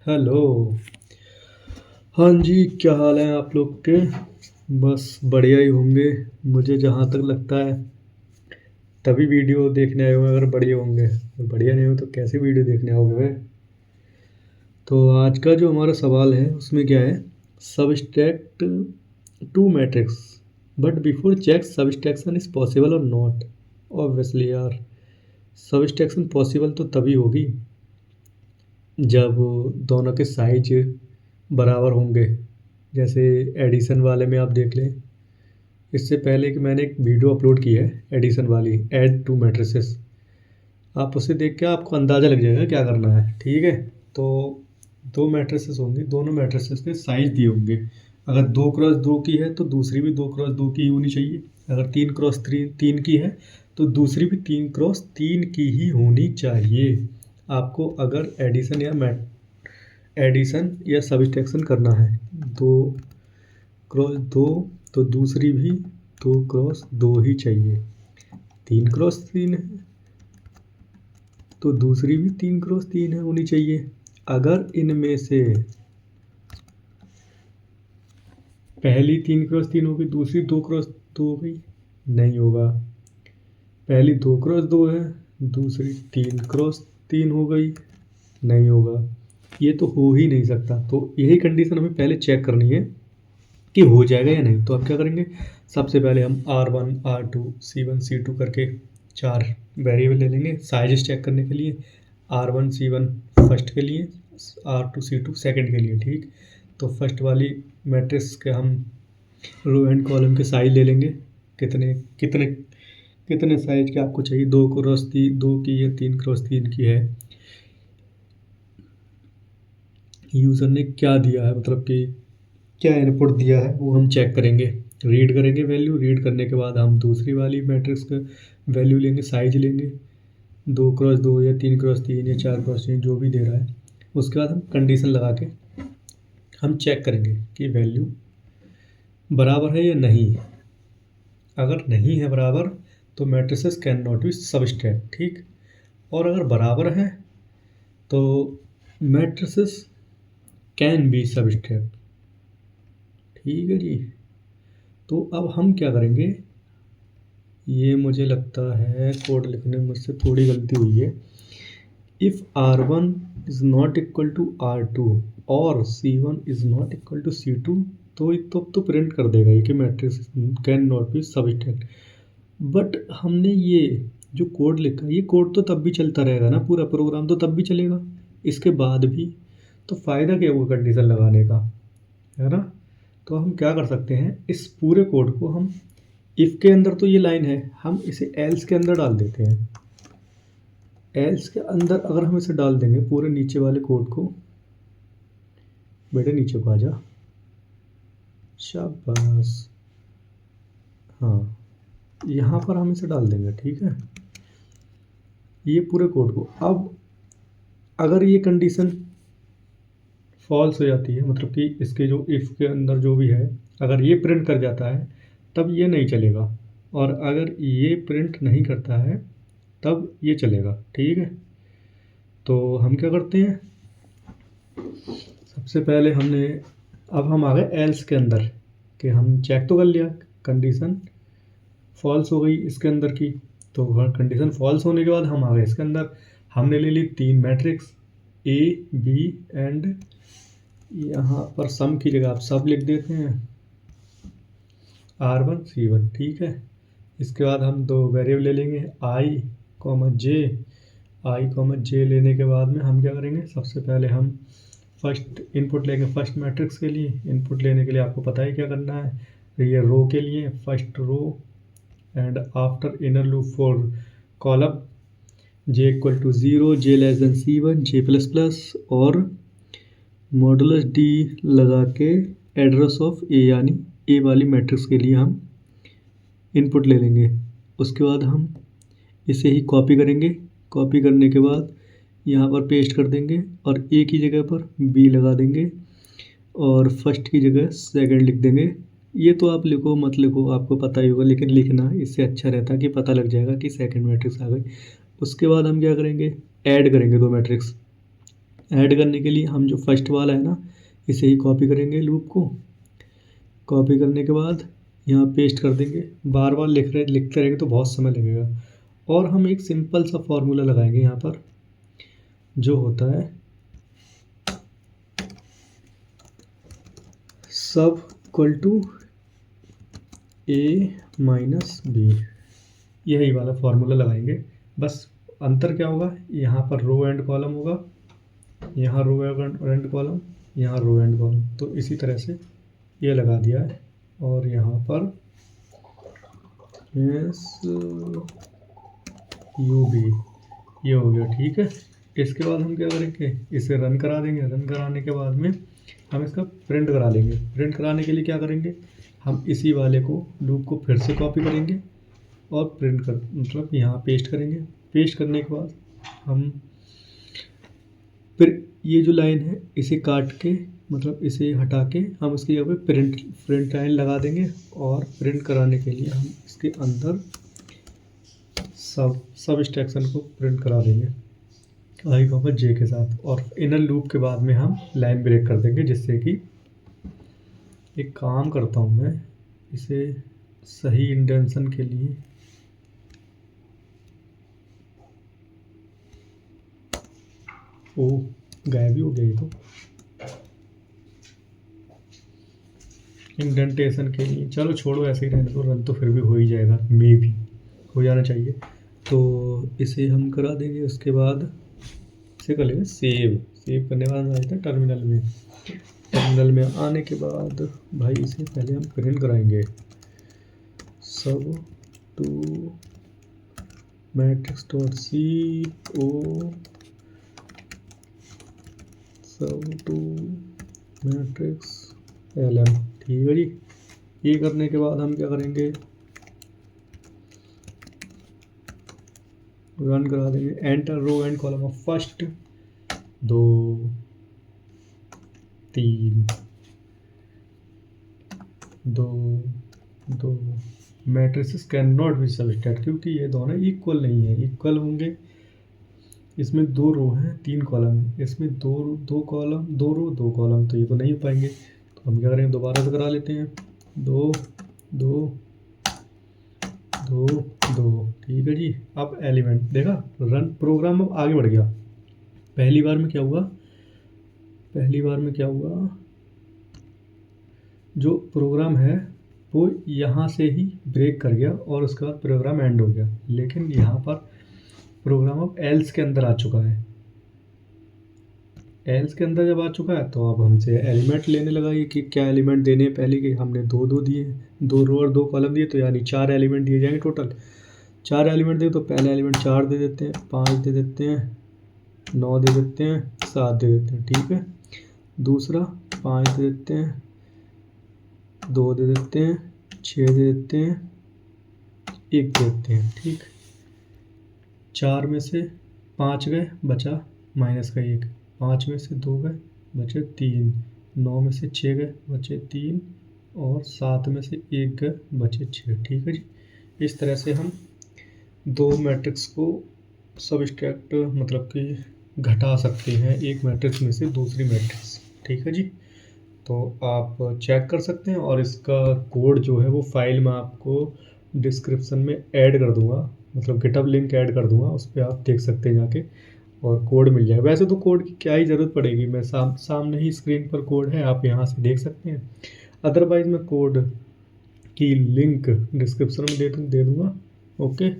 Hello. हाँ जी, क्या हाल है आप लोग के? बस बढ़िया ही होंगे। मुझे जहाँ तक लगता है तभी वीडियो देखने आए होंगे अगर बढ़िया होंगे, और बढ़िया नहीं हो तो कैसे वीडियो देखने आओगे वे? तो आज का जो हमारा सवाल है उसमें क्या है, subtract two matrix but before check subtraction is possible और नॉट। ऑब्वियसली यार, सबस्ट्रैक्शन पॉसिबल तो तभी होगी जब दोनों के साइज बराबर होंगे। जैसे एडिशन वाले में आप देख लें, इससे पहले कि मैंने एक वीडियो अपलोड की है एडिशन वाली, ऐड टू मैट्रिसेस। आप उसे देख के आपको अंदाज़ा लग जाएगा क्या करना है, ठीक है? तो दो मैट्रिसेस होंगी, दोनों मैट्रिसेस के साइज दिए होंगे। अगर 2x2 की है तो दूसरी भी 2x2 की ही होनी चाहिए। अगर 3x3 की है तो दूसरी भी 3x3 की ही होनी चाहिए। आपको अगर एडिशन या सब्ट्रैक्शन करना है 2x2, तो दूसरी भी 2x2 ही चाहिए। 3x3 है तो दूसरी भी 3x3 है होनी चाहिए। अगर इनमें से पहली 3x3 होगी, दूसरी 2x2 हो गई, नहीं होगा। पहली 2x2 है, दूसरी 3x3 हो गई, नहीं होगा। ये तो हो ही नहीं सकता। तो यही कंडीशन हमें पहले चेक करनी है कि हो जाएगा या नहीं। तो हम क्या करेंगे, सबसे पहले हम R1 R2 C1 C2 करके 4 वेरिएबल ले लेंगे साइज चेक करने के लिए। R1 C1 फर्स्ट के लिए, R2 C2 सेकंड के लिए, ठीक। तो फर्स्ट वाली मैट्रिक्स के हम रो एंड कॉलम के साइज ले लेंगे। कितने कितने कितने साइज के आपको चाहिए? 2x3 की या 3x3 की है, यूज़र ने क्या दिया है, मतलब कि क्या इनपुट दिया है वो हम चेक करेंगे। रीड करेंगे वैल्यू, रीड करने के बाद हम दूसरी वाली मैट्रिक्स का वैल्यू लेंगे, साइज लेंगे 2x2 या 3x3 या 4x3 जो भी दे रहा है। उसके बाद हम कंडीशन लगा के हम चेक करेंगे कि वैल्यू बराबर है या नहीं है। अगर नहीं है बराबर तो matrices can not B subtract, ठीक। और अगर बराबर है तो मैट्रिसेस कैन बी सबस्ट्रैक्ट, ठीक है जी। तो अब हम क्या करेंगे, ये मुझे लगता है कोड लिखने में मुझसे थोड़ी गलती हुई है। If R1 is not equal to R2 और C1 is not equal to C2, तो प्रिंट कर देगा ये कि matrix can not B subtract. But हमने ये जो कोड लिखा है, ये कोड तो तब भी चलता रहेगा ना, पूरा प्रोग्राम तो तब भी चलेगा इसके बाद भी। तो फ़ायदा क्या होगा कंडीशन लगाने का, है ना? तो हम क्या कर सकते हैं, इस पूरे कोड को हम इफ़ के अंदर, तो ये लाइन है, हम इसे एल्स के अंदर डाल देते हैं। एल्स के अंदर अगर हम इसे डाल देंगे पूरे नीचे वाले कोड को, बेटे नीचे को आ जा, शाबाश। हाँ, यहाँ पर हम इसे डाल देंगे, ठीक है, ये पूरे कोड को। अब अगर ये कंडीशन फॉल्स हो जाती है, मतलब कि इसके जो इफ़ के अंदर जो भी है अगर ये प्रिंट कर जाता है तब ये नहीं चलेगा, और अगर ये प्रिंट नहीं करता है तब ये चलेगा, ठीक है। तो हम क्या करते हैं, सबसे पहले हमने, अब हम आ गए एल्स के अंदर कि हम चेक तो कर लिया, कंडीशन फॉल्स हो गई इसके अंदर की। तो कंडीशन फॉल्स होने के बाद हम आ गए इसके अंदर, हमने ले ली 3 मैट्रिक्स A B एंड यहाँ पर सम की जगह आप सब लिख देते हैं, R1 C1, ठीक है। इसके बाद हम 2 वेरिएबल ले लेंगे I, J लेने के बाद में हम क्या करेंगे, सबसे पहले हम फर्स्ट इनपुट लेंगे। फर्स्ट मैट्रिक्स के लिए इनपुट लेने के लिए आपको पता है क्या करना है, तो ये रो के लिए first row and after inner loop for column J equal to 0, J less than C1, J plus plus और मॉडुलस D लगा के एड्रेस ऑफ A, यानी A वाली मैट्रिक्स के लिए हम इनपुट ले लेंगे। उसके बाद हम इसे ही कॉपी करेंगे, कॉपी करने के बाद यहाँ पर पेस्ट कर देंगे और A की जगह पर B लगा देंगे और फर्स्ट की जगह सेकंड लिख देंगे। ये तो आप लिखो मत लिखो आपको पता ही होगा, लेकिन लिखना इससे अच्छा रहता है कि पता लग जाएगा कि सेकंड मैट्रिक्स आ गई। उसके बाद हम क्या करेंगे, ऐड करेंगे 2 मैट्रिक्स, ऐड करने के लिए हम जो फर्स्ट वाला है ना, इसे ही कॉपी करेंगे लूप को। कॉपी करने के बाद यहाँ पेस्ट कर देंगे। बार बार लिखते रहेंगे तो बहुत समय लगेगा। और हम एक सिंपल सा फॉर्मूला लगाएंगे यहाँ पर, जो होता है सब equal to a minus B. यही वाला फॉर्मूला लगाएंगे। बस अंतर क्या होगा, यहाँ पर रो एंड कॉलम होगा, यहाँ रो एंड कॉलम, यहाँ रो एंड कॉलम। तो इसी तरह से ये लगा दिया है। और यहाँ पर एस यू बी, ये हो गया। ठीक है, इसके बाद हम क्या करेंगे, इसे रन करा देंगे। रन कराने के बाद में हम इसका प्रिंट करा लेंगे। प्रिंट कराने के लिए क्या करेंगे, हम इसी वाले को लूप को फिर से कॉपी करेंगे और प्रिंट कर मतलब यहाँ पेस्ट करेंगे। पेस्ट करने के बाद हम फिर ये जो लाइन है इसे काट के मतलब इसे हटा के हम इसकी जगह पे प्रिंट लाइन लगा देंगे। और प्रिंट कराने के लिए हम इसके अंदर सब इंस्ट्रक्शन को प्रिंट करा देंगे आई कॉमा जे के साथ। और इनर लूप के बाद में हम लाइन ब्रेक कर देंगे, जिससे कि एक काम करता हूँ मैं, इसे सही इंडेंशन के लिए ओ गायब ही हो गया। ये तो इंडेंटेशन के लिए चलो छोड़ो, ऐसे ही रहने दो। रन तो फिर भी हो ही जाएगा, मे भी हो जाना चाहिए। तो इसे हम करा देंगे। उसके बाद इसे कर लेंगे सेव करने के बाद आ जाता है टर्मिनल में। टर्मिनल में आने के बाद भाई इसे पहले हम प्रिंट कराएंगे। सब टू मैट्रिक्स डॉट सी ओ सब टू मैट्रिक्स एल एम। ठीक है जी। ये करने के बाद हम क्या करेंगे, रन करा देंगे। Enter row and column of first 2 3 2 2 matrices can not be सबस्टेट, क्योंकि ये दोनों इक्वल नहीं है। इक्वल होंगे, इसमें 2 रो हैं 3 कॉलम है, इसमें दो कॉलम 2 रो 2 कॉलम, तो ये तो नहीं हो पाएंगे। तो हम क्या करेंगे, दोबारा से करा लेते हैं। 2 2 2 2। ठीक है जी। अब एलिमेंट देखा, रन प्रोग्राम अब आगे बढ़ गया। पहली बार में क्या हुआ, जो प्रोग्राम है वो यहाँ से ही ब्रेक कर गया और उसके बाद प्रोग्राम एंड हो गया। लेकिन यहाँ पर प्रोग्राम अब एल्स के अंदर आ चुका है। एल्स के अंदर जब आ चुका है तो अब हमसे एलिमेंट लेने लगा ये कि क्या एलिमेंट देने हैं। पहले कि हमने 2 दिए, 2 रो और 2 कॉलम दिए, तो यानी 4 एलिमेंट दिए जाएंगे टोटल। 4 एलिमेंट दिए तो पहले एलिमेंट 4 दे देते हैं, 5 दे देते हैं, 9 दे देते हैं, 7 दे देते हैं। ठीक है। दूसरा 5 दे देते हैं, 2 दे देते हैं, 6 दे देते हैं, 1 दे देते हैं। ठीक, 4 में से 5 गए, बचा माइनस का 1, 5 में से 2 गए, बचे 3, 9 में से 6 गए, बचे 3, और 7 में से 1 गए, बचे 6। ठीक है जी। इस तरह से हम 2 मैट्रिक्स को सबट्रैक्ट मतलब कि घटा सकते हैं एक मैट्रिक्स में से दूसरी मैट्रिक्स। ठीक है जी। तो आप चेक कर सकते हैं, और इसका कोड जो है वो फाइल में आपको डिस्क्रिप्शन में ऐड कर दूंगा, मतलब गिटहब लिंक ऐड कर दूंगा, उस पर आप देख सकते हैं जाके, और कोड मिल जाएगा। वैसे तो कोड की क्या ही ज़रूरत पड़ेगी, मैं सामने ही स्क्रीन पर कोड है, आप यहाँ से देख सकते हैं। अदरवाइज़ मैं कोड की लिंक डिस्क्रिप्शन में दे दूँगा। ओके।